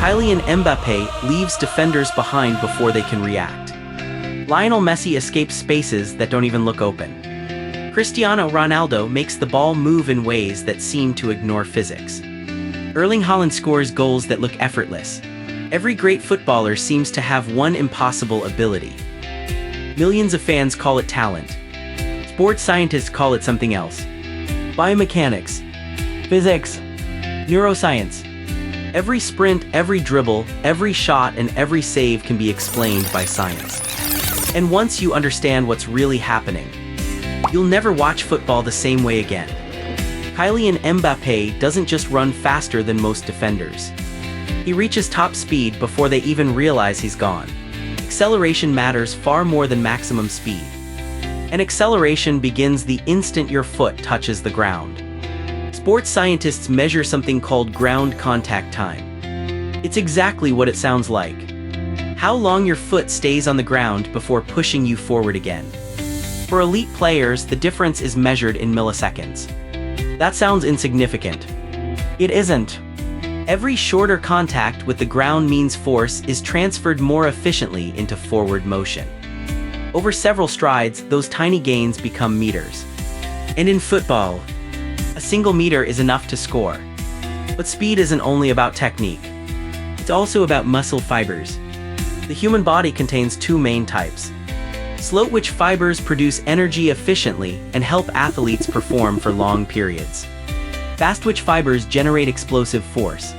Kylian Mbappé leaves defenders behind before they can react. Lionel Messi escapes spaces that don't even look open. Cristiano Ronaldo makes the ball move in ways that seem to ignore physics. Erling Haaland scores goals that look effortless. Every great footballer seems to have one impossible ability. Millions of fans call it talent. Sports scientists call it something else. Biomechanics, physics, neuroscience. Every sprint, every dribble, every shot, and every save can be explained by science. And once you understand what's really happening, you'll never watch football the same way again. Kylian Mbappé doesn't just run faster than most defenders. He reaches top speed before they even realize he's gone. Acceleration matters far more than maximum speed. And acceleration begins the instant your foot touches the ground. Sports scientists measure something called ground contact time. It's exactly what it sounds like. How long your foot stays on the ground before pushing you forward again. For elite players, the difference is measured in milliseconds. That sounds insignificant. It isn't. Every shorter contact with the ground means force is transferred more efficiently into forward motion. Over several strides, those tiny gains become meters. And in football, a single meter is enough to score. But speed isn't only about technique. It's also about muscle fibers. The human body contains two main types. Slow-twitch fibers produce energy efficiently and help athletes perform for long periods. Fast-twitch fibers generate explosive force.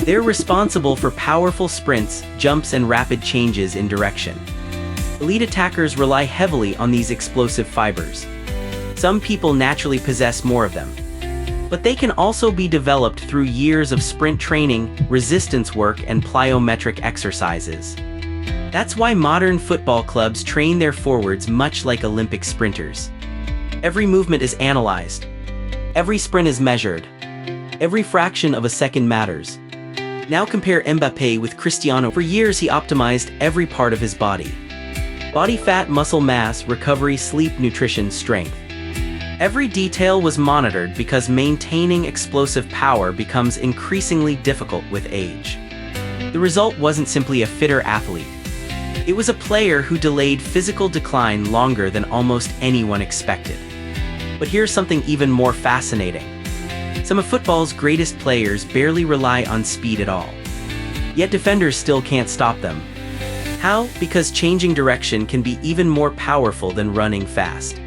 They're responsible for powerful sprints, jumps, and rapid changes in direction. Elite attackers rely heavily on these explosive fibers. Some people naturally possess more of them. But they can also be developed through years of sprint training, resistance work, and plyometric exercises. That's why modern football clubs train their forwards much like Olympic sprinters. Every movement is analyzed. Every sprint is measured. Every fraction of a second matters. Now compare Mbappé with Cristiano. For years he optimized every part of his body. Body fat, muscle mass, recovery, sleep, nutrition, strength. Every detail was monitored because maintaining explosive power becomes increasingly difficult with age. The result wasn't simply a fitter athlete. It was a player who delayed physical decline longer than almost anyone expected. But here's something even more fascinating. Some of football's greatest players barely rely on speed at all. Yet defenders still can't stop them. How? Because changing direction can be even more powerful than running fast.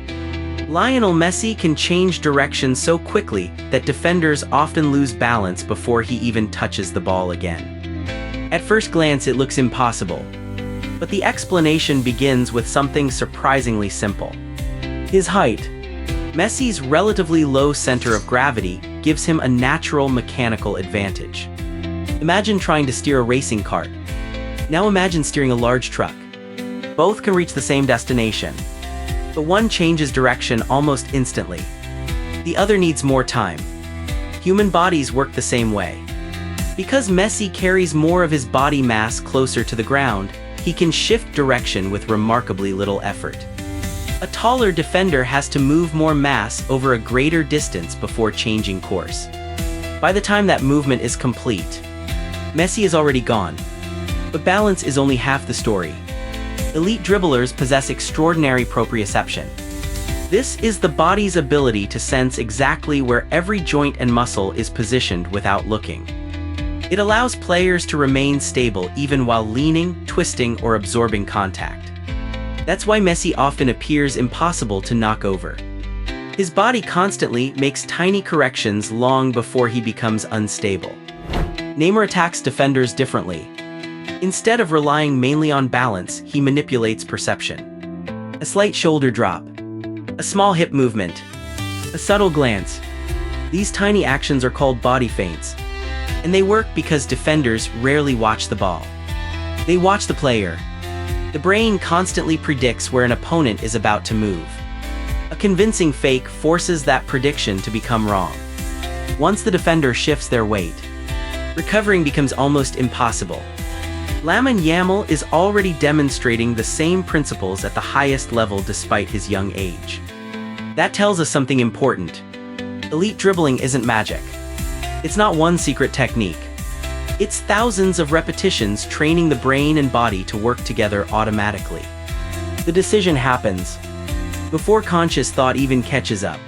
Lionel Messi can change direction so quickly that defenders often lose balance before he even touches the ball again. At first glance, it looks impossible. But the explanation begins with something surprisingly simple. His height. Messi's relatively low center of gravity gives him a natural mechanical advantage. Imagine trying to steer a racing cart. Now imagine steering a large truck. Both can reach the same destination. But one changes direction almost instantly. The other needs more time. Human bodies work the same way. Because Messi carries more of his body mass closer to the ground, he can shift direction with remarkably little effort. A taller defender has to move more mass over a greater distance before changing course. By the time that movement is complete, Messi is already gone. But balance is only half the story. Elite dribblers possess extraordinary proprioception. This is the body's ability to sense exactly where every joint and muscle is positioned without looking. It allows players to remain stable even while leaning, twisting, or absorbing contact. That's why Messi often appears impossible to knock over. His body constantly makes tiny corrections long before he becomes unstable. Neymar attacks defenders differently. Instead of relying mainly on balance, he manipulates perception. A slight shoulder drop, a small hip movement, a subtle glance. These tiny actions are called body feints. And they work because defenders rarely watch the ball. They watch the player. The brain constantly predicts where an opponent is about to move. A convincing fake forces that prediction to become wrong. Once the defender shifts their weight, recovering becomes almost impossible. Lamine Yamal is already demonstrating the same principles at the highest level despite his young age. That tells us something important. Elite dribbling isn't magic. It's not one secret technique. It's thousands of repetitions training the brain and body to work together automatically. The decision happens before conscious thought even catches up.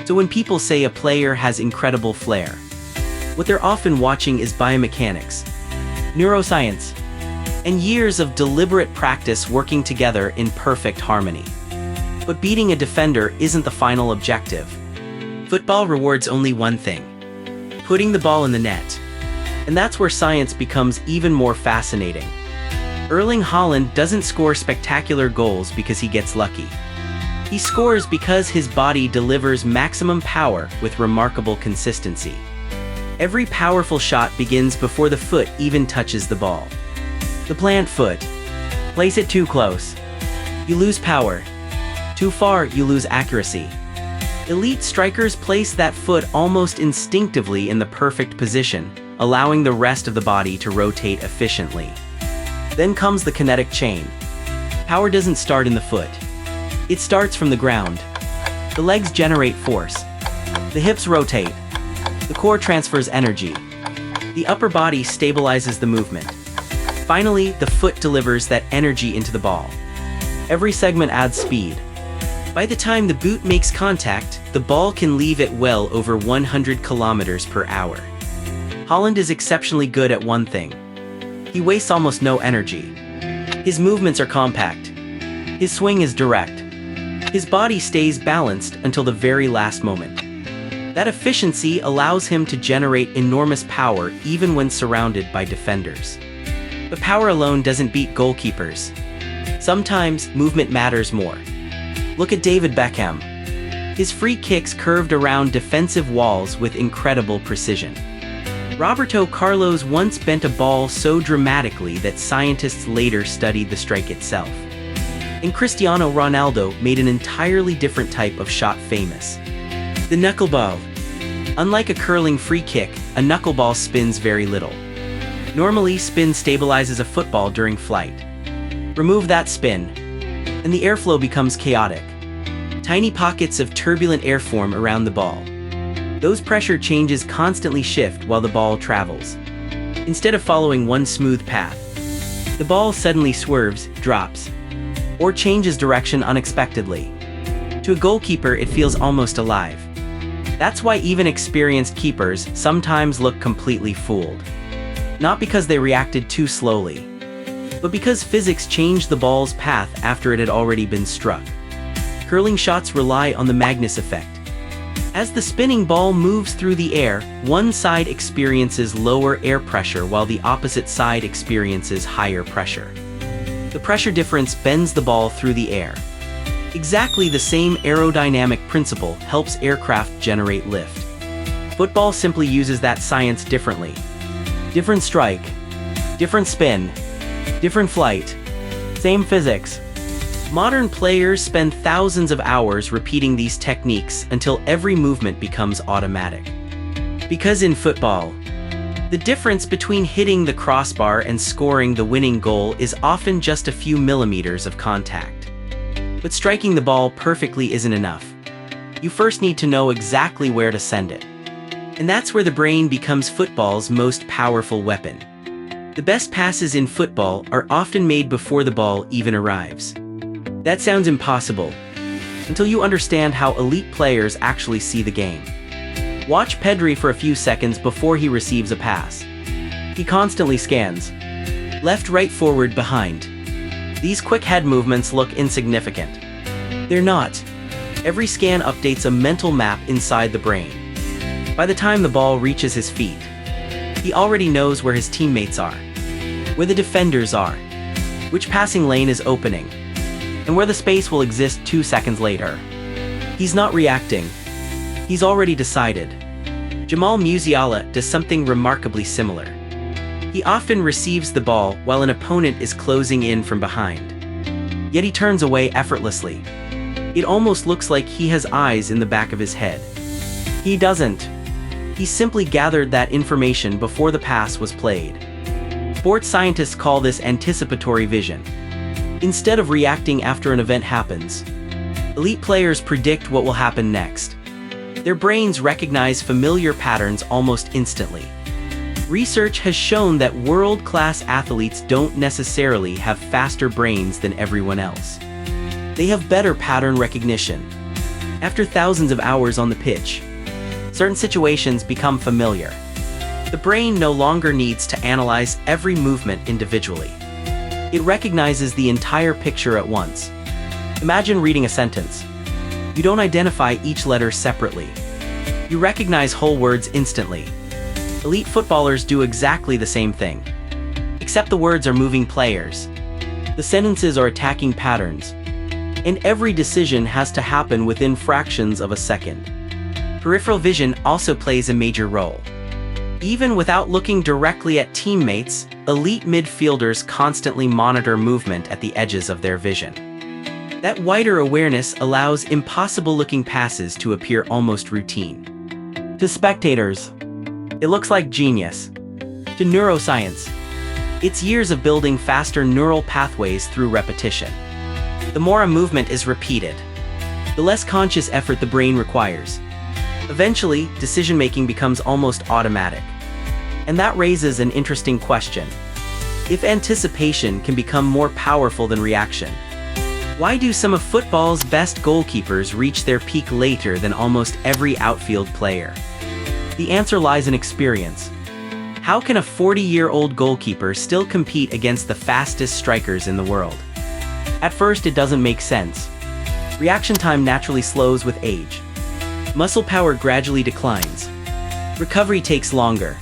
So when people say a player has incredible flair, what they're often watching is biomechanics, neuroscience, and years of deliberate practice working together in perfect harmony. But beating a defender isn't the final objective. Football rewards only one thing: putting the ball in the net. And that's where science becomes even more fascinating. Erling Haaland doesn't score spectacular goals because he gets lucky. He scores because his body delivers maximum power with remarkable consistency. Every powerful shot begins before the foot even touches the ball. The plant foot. Place it too close, you lose power. Too far, you lose accuracy. Elite strikers place that foot almost instinctively in the perfect position, allowing the rest of the body to rotate efficiently. Then comes the kinetic chain. Power doesn't start in the foot. It starts from the ground. The legs generate force. The hips rotate. The core transfers energy. The upper body stabilizes the movement. Finally, the foot delivers that energy into the ball. Every segment adds speed. By the time the boot makes contact, the ball can leave at well over 100 kilometers per hour. Haaland is exceptionally good at one thing. He wastes almost no energy. His movements are compact. His swing is direct. His body stays balanced until the very last moment. That efficiency allows him to generate enormous power even when surrounded by defenders. But power alone doesn't beat goalkeepers. Sometimes, movement matters more. Look at David Beckham. His free kicks curved around defensive walls with incredible precision. Roberto Carlos once bent a ball so dramatically that scientists later studied the strike itself. And Cristiano Ronaldo made an entirely different type of shot famous: the knuckleball. Unlike a curling free kick, a knuckleball spins very little. Normally, spin stabilizes a football during flight. Remove that spin, and the airflow becomes chaotic. Tiny pockets of turbulent air form around the ball. Those pressure changes constantly shift while the ball travels. Instead of following one smooth path, the ball suddenly swerves, drops, or changes direction unexpectedly. To a goalkeeper, it feels almost alive. That's why even experienced keepers sometimes look completely fooled. Not because they reacted too slowly, but because physics changed the ball's path after it had already been struck. Curling shots rely on the Magnus effect. As the spinning ball moves through the air, one side experiences lower air pressure while the opposite side experiences higher pressure. The pressure difference bends the ball through the air. Exactly the same aerodynamic principle helps aircraft generate lift. Football simply uses that science differently. Different strike, different spin, different flight, same physics. Modern players spend thousands of hours repeating these techniques until every movement becomes automatic. Because in football, the difference between hitting the crossbar and scoring the winning goal is often just a few millimeters of contact. But striking the ball perfectly isn't enough. You first need to know exactly where to send it. And that's where the brain becomes football's most powerful weapon. The best passes in football are often made before the ball even arrives. That sounds impossible, until you understand how elite players actually see the game. Watch Pedri for a few seconds before he receives a pass. He constantly scans. Left, right, forward, behind. These quick head movements look insignificant. They're not. Every scan updates a mental map inside the brain. By the time the ball reaches his feet, he already knows where his teammates are, where the defenders are, which passing lane is opening, and where the space will exist 2 seconds later. He's not reacting. He's already decided. Jamal Musiala does something remarkably similar. He often receives the ball while an opponent is closing in from behind. Yet he turns away effortlessly. It almost looks like he has eyes in the back of his head. He doesn't. He simply gathered that information before the pass was played. Sports scientists call this anticipatory vision. Instead of reacting after an event happens, elite players predict what will happen next. Their brains recognize familiar patterns almost instantly. Research has shown that world-class athletes don't necessarily have faster brains than everyone else. They have better pattern recognition. After thousands of hours on the pitch, certain situations become familiar. The brain no longer needs to analyze every movement individually. It recognizes the entire picture at once. Imagine reading a sentence. You don't identify each letter separately. You recognize whole words instantly. Elite footballers do exactly the same thing. Except the words are moving players. The sentences are attacking patterns. And every decision has to happen within fractions of a second. Peripheral vision also plays a major role. Even without looking directly at teammates, elite midfielders constantly monitor movement at the edges of their vision. That wider awareness allows impossible-looking passes to appear almost routine. To spectators, it looks like genius. To neuroscience, it's years of building faster neural pathways through repetition. The more a movement is repeated, the less conscious effort the brain requires. Eventually, decision-making becomes almost automatic. And that raises an interesting question. If anticipation can become more powerful than reaction, why do some of football's best goalkeepers reach their peak later than almost every outfield player? The answer lies in experience. How can a 40-year-old goalkeeper still compete against the fastest strikers in the world? At first, it doesn't make sense. Reaction time naturally slows with age. Muscle power gradually declines. Recovery takes longer.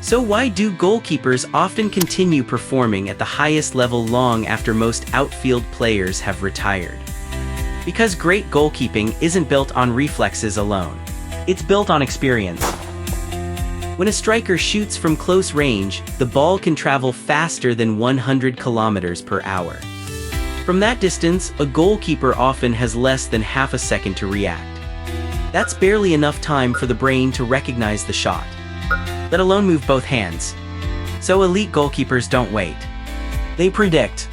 So why do goalkeepers often continue performing at the highest level long after most outfield players have retired? Because great goalkeeping isn't built on reflexes alone. It's built on experience. When a striker shoots from close range, the ball can travel faster than 100 kilometers per hour. From that distance, a goalkeeper often has less than half a second to react. That's barely enough time for the brain to recognize the shot, let alone move both hands. So elite goalkeepers don't wait. They predict.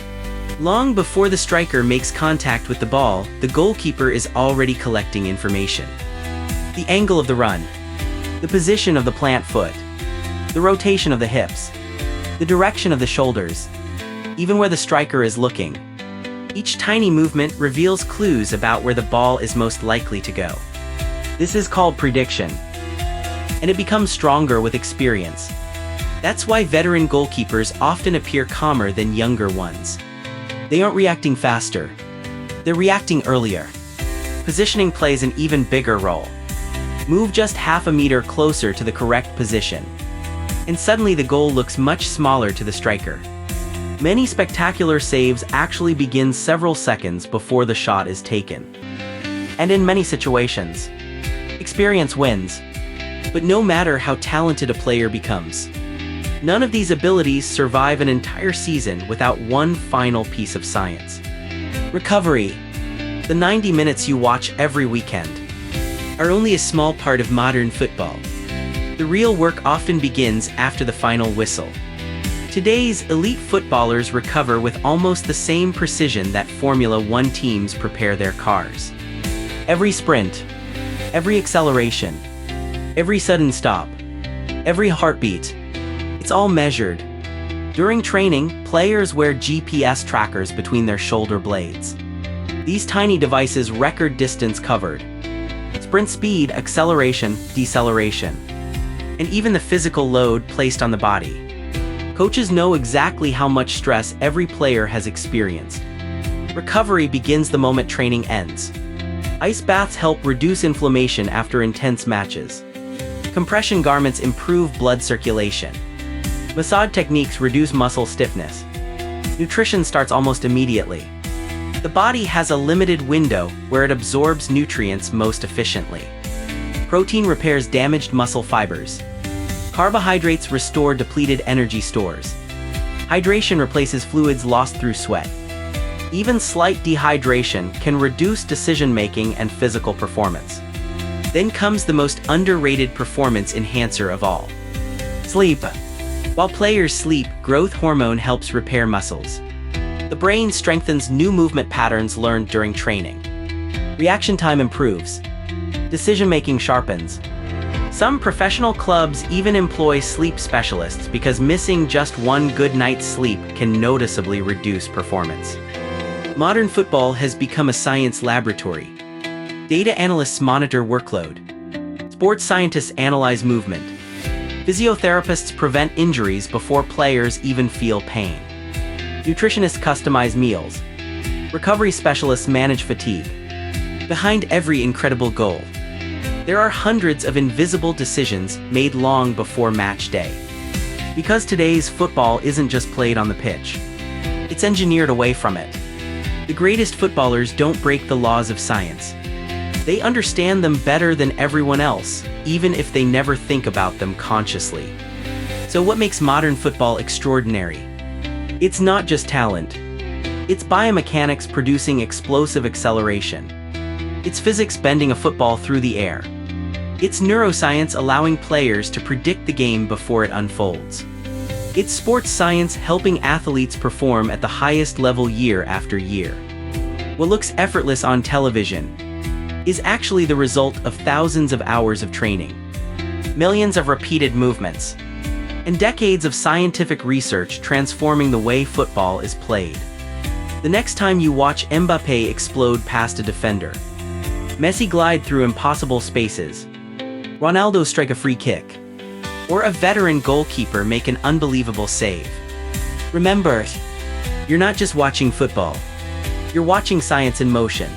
Long before the striker makes contact with the ball, the goalkeeper is already collecting information. The angle of the run, the position of the plant foot, the rotation of the hips, the direction of the shoulders, even where the striker is looking. Each tiny movement reveals clues about where the ball is most likely to go. This is called prediction, and it becomes stronger with experience. That's why veteran goalkeepers often appear calmer than younger ones. They aren't reacting faster, they're reacting earlier. Positioning plays an even bigger role. Move just half a meter closer to the correct position, and suddenly the goal looks much smaller to the striker. Many spectacular saves actually begin several seconds before the shot is taken. And in many situations, experience wins. But no matter how talented a player becomes, none of these abilities survive an entire season without one final piece of science. Recovery. The 90 minutes you watch every weekend are only a small part of modern football. The real work often begins after the final whistle. Today's elite footballers recover with almost the same precision that Formula One teams prepare their cars. Every sprint, every acceleration, every sudden stop, every heartbeat, it's all measured. During training, players wear GPS trackers between their shoulder blades. These tiny devices record distance covered, sprint speed, acceleration, deceleration, and even the physical load placed on the body. Coaches know exactly how much stress every player has experienced. Recovery begins the moment training ends. Ice baths help reduce inflammation after intense matches. Compression garments improve blood circulation. Massage techniques reduce muscle stiffness. Nutrition starts almost immediately. The body has a limited window where it absorbs nutrients most efficiently. Protein repairs damaged muscle fibers. Carbohydrates restore depleted energy stores. Hydration replaces fluids lost through sweat. Even slight dehydration can reduce decision-making and physical performance. Then comes the most underrated performance enhancer of all: sleep. While players sleep, growth hormone helps repair muscles. The brain strengthens new movement patterns learned during training. Reaction time improves. Decision-making sharpens. Some professional clubs even employ sleep specialists because missing just one good night's sleep can noticeably reduce performance. Modern football has become a science laboratory. Data analysts monitor workload. Sports scientists analyze movement. Physiotherapists prevent injuries before players even feel pain. Nutritionists customize meals. Recovery specialists manage fatigue. Behind every incredible goal, there are hundreds of invisible decisions made long before match day. Because today's football isn't just played on the pitch, it's engineered away from it. The greatest footballers don't break the laws of science. They understand them better than everyone else, even if they never think about them consciously. So what makes modern football extraordinary? It's not just talent. It's biomechanics producing explosive acceleration. It's physics bending a football through the air. It's neuroscience allowing players to predict the game before it unfolds. It's sports science helping athletes perform at the highest level year after year. What looks effortless on television is actually the result of thousands of hours of training, millions of repeated movements, and decades of scientific research transforming the way football is played. The next time you watch Mbappé explode past a defender, Messi glide through impossible spaces, Ronaldo strike a free kick, or a veteran goalkeeper make an unbelievable save, remember, you're not just watching football, you're watching science in motion.